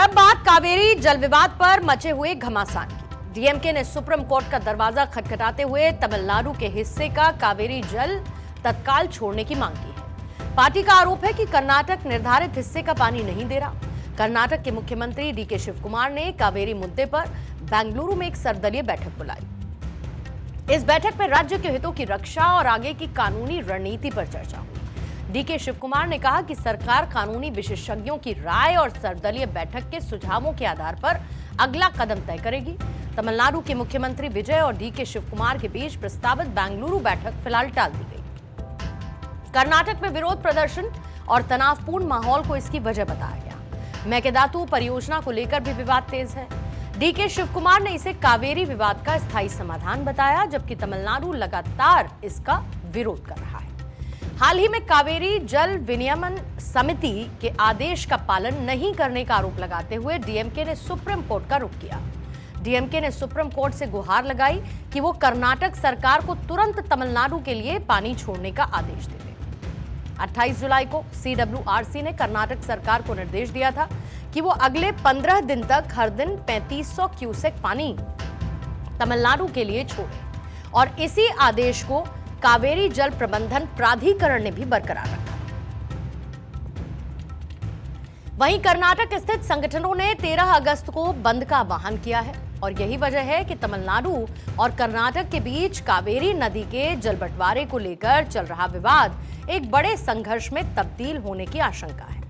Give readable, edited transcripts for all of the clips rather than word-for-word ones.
अब बात कावेरी जल विवाद पर मचे हुए घमासान की। डीएमके ने सुप्रीम कोर्ट का दरवाजा खटखटाते हुए तमिलनाडु के हिस्से का कावेरी जल तत्काल छोड़ने की मांग की है। पार्टी का आरोप है कि कर्नाटक निर्धारित हिस्से का पानी नहीं दे रहा। कर्नाटक के मुख्यमंत्री डीके शिव कुमार ने कावेरी मुद्दे पर बेंगलुरु में एक सर्वदलीय बैठक बुलाई। इस बैठक में राज्य के हितों की रक्षा और आगे की कानूनी रणनीति पर चर्चा हुई। डीके शिव कुमार ने कहा कि सरकार कानूनी विशेषज्ञों की राय और सर्वदलीय बैठक के सुझावों के आधार पर अगला कदम तय करेगी। तमिलनाडु के मुख्यमंत्री विजय और डीके शिव कुमार के बीच प्रस्तावित बेंगलुरु बैठक फिलहाल टाल दी गई। कर्नाटक में विरोध प्रदर्शन और तनावपूर्ण माहौल को इसकी वजह बताया गया। मेकेदातु परियोजना को लेकर भी विवाद तेज है। डीके शिव कुमार ने इसे कावेरी विवाद का स्थायी समाधान बताया, जबकि तमिलनाडु लगातार इसका विरोध कर रहा है। हाल ही में कावेरी जल विनियमन समिति के आदेश का पालन नहीं करने का आरोप लगाते हुए डीएमके ने सुप्रीम कोर्ट का रुख किया। डीएमके ने सुप्रीम कोर्ट से गुहार लगाई कि वो कर्नाटक सरकार को तुरंत तमिलनाडु के लिए पानी छोड़ने का आदेश दे दे। 28 जुलाई को सीडब्ल्यूआरसी ने कर्नाटक सरकार को निर्देश दिया था कि वो अगले 15 दिन तक हर दिन 3500 क्यूसेक पानी तमिलनाडु के लिए छोड़े और इसी आदेश को कावेरी जल प्रबंधन प्राधिकरण ने भी बरकरार रखा। वहीं कर्नाटक स्थित संगठनों ने 13 अगस्त को बंद का आह्वान किया है और यही वजह है कि तमिलनाडु और कर्नाटक के बीच कावेरी नदी के जल बंटवारे को लेकर चल रहा विवाद एक बड़े संघर्ष में तब्दील होने की आशंका है।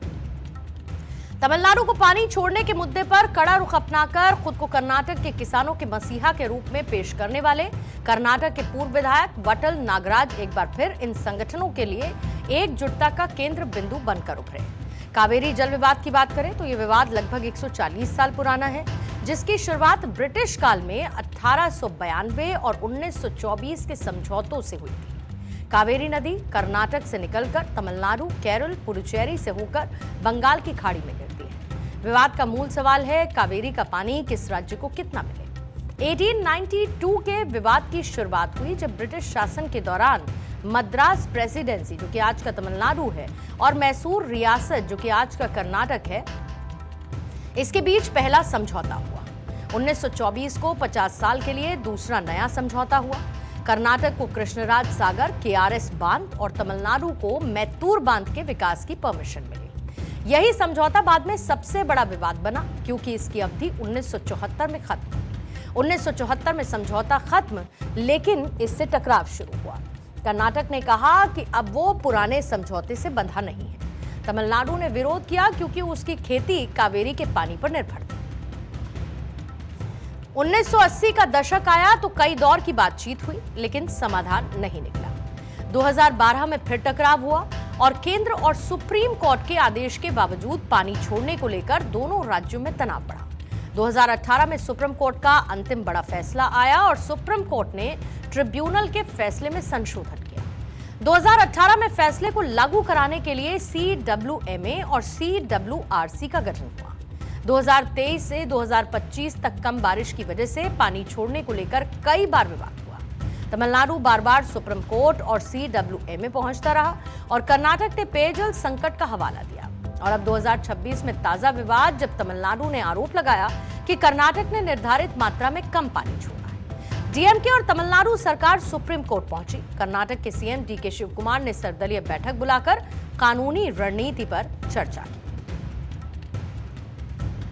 तमिलनाडु को पानी छोड़ने के मुद्दे पर कड़ा रुख अपनाकर खुद को कर्नाटक के किसानों के मसीहा के रूप में पेश करने वाले कर्नाटक के पूर्व विधायक वटल नागराज एक बार फिर इन संगठनों के लिए एकजुटता का केंद्र बिंदु बनकर उभरे। कावेरी जल विवाद की बात करें तो यह विवाद लगभग 140 साल पुराना है, जिसकी शुरुआत ब्रिटिश काल में 1892 और 1924 के समझौतों से हुई थी। कावेरी नदी कर्नाटक से निकलकर तमिलनाडु, केरल, पुडुचेरी से होकर बंगाल की खाड़ी में गिरती है। विवाद का मूल सवाल है कावेरी का पानी किस राज्य को कितना मिले। 1892 के विवाद की शुरुआत हुई जब ब्रिटिश शासन के दौरान मद्रास प्रेसिडेंसी, जो कि आज का तमिलनाडु है, और मैसूर रियासत, जो कि आज का कर्नाटक है, इसके बीच पहला समझौता हुआ। 1924 को 50 साल के लिए दूसरा नया समझौता हुआ। कर्नाटक को कृष्णराज सागर, केआरएस बांध और तमिलनाडु को मैत्तूर बांध के विकास की परमिशन मिली। यही समझौता बाद में सबसे बड़ा विवाद बना, क्योंकि इसकी अवधि 1974 में खत्म हुई। 1974 में समझौता खत्म, लेकिन इससे टकराव शुरू हुआ। कर्नाटक ने कहा कि अब वो पुराने समझौते से बंधा नहीं है। तमिलनाडु ने विरोध किया क्योंकि उसकी खेती कावेरी के पानी पर निर्भर थी। 1980 का दशक आया तो कई दौर की बातचीत हुई, लेकिन समाधान नहीं निकला। 2012 में फिर टकराव हुआ और केंद्र और सुप्रीम कोर्ट के आदेश के बावजूद पानी छोड़ने को लेकर दोनों राज्यों में तनाव बढ़ा। 2018 में सुप्रीम कोर्ट का अंतिम बड़ा फैसला आया और सुप्रीम कोर्ट ने ट्रिब्यूनल के फैसले में संशोधन किया। 2018 में फैसले को लागू कराने के लिए सीडब्ल्यूएमए और सीडब्ल्यूआरसी का गठन हुआ। 2023 से 2025 तक कम बारिश की वजह से पानी छोड़ने को लेकर कई बार विवाद हुआ। तमिलनाडु बार बार सुप्रीम कोर्ट और सीडब्ल्यूएमए पहुंचता रहा और कर्नाटक ने पेयजल संकट का हवाला दिया। और अब 2026 में ताजा विवाद, जब तमिलनाडु ने आरोप लगाया कि कर्नाटक ने निर्धारित मात्रा में कम पानी छोड़ा है। डीएमके और तमिलनाडु सरकार सुप्रीम कोर्ट पहुंची। कर्नाटक के सीएम डीके शिव कुमार ने सर्वदलीय बैठक बुलाकर कानूनी रणनीति पर चर्चा की।